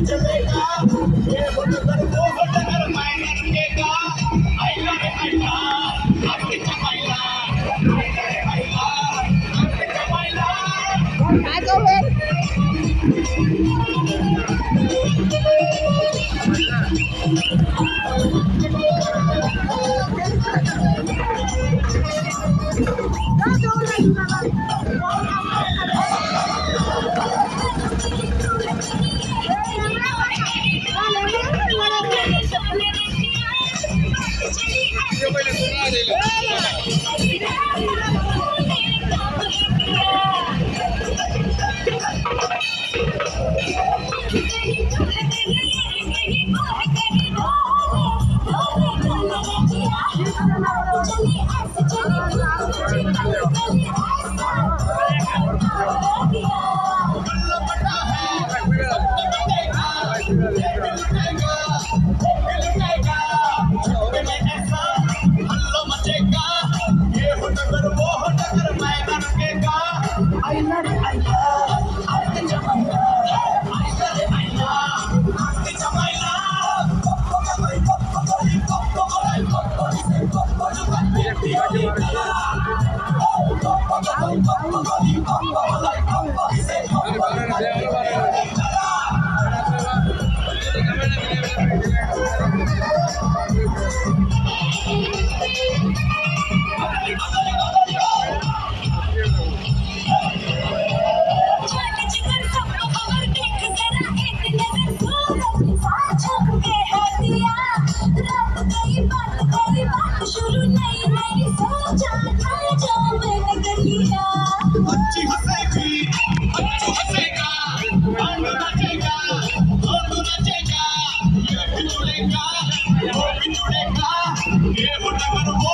चलेगा ये होटकर वो होटकर मैं रखेगा आईला रे आईला आपके चमाईला आईला रे आईला आपके चमाईला काय करू अच्छी हंसेगी अच्छू हंसेगा आंडू नाचेगा आंडू नाचेगा ये भी जुड़ेगा वो भी जुड़ेगा ये होटकर वो